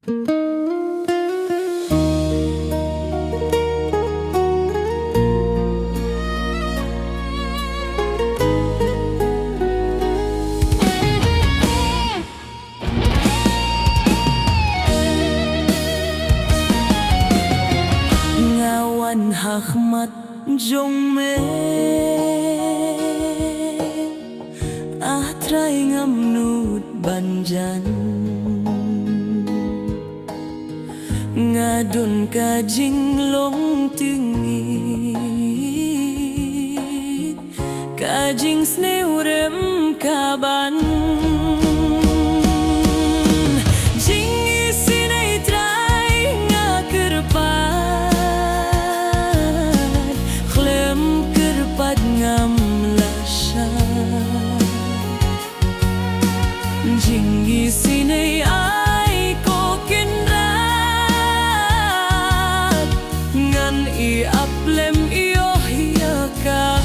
Ngawan Ahmad Jongme Atray ngamnut banjan Ngadun kajing long tingit Kajing sneurem kaban Jinggi sinay ay ko kinrat Ngan iaplem iyo hiyaka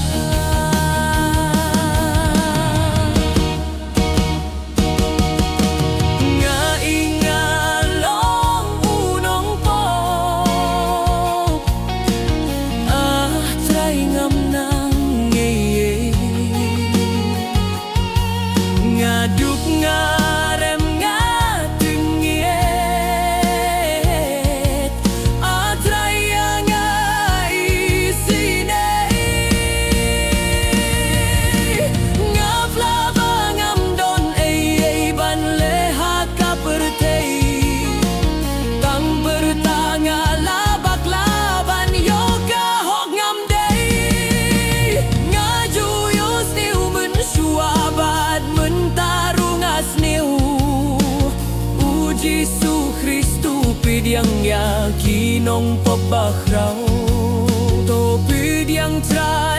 Nga ingalong unong po Try ngam nang ngaye Nga duk nga Jisu Kristu pidyang yakinong pabakraw To pidyang tra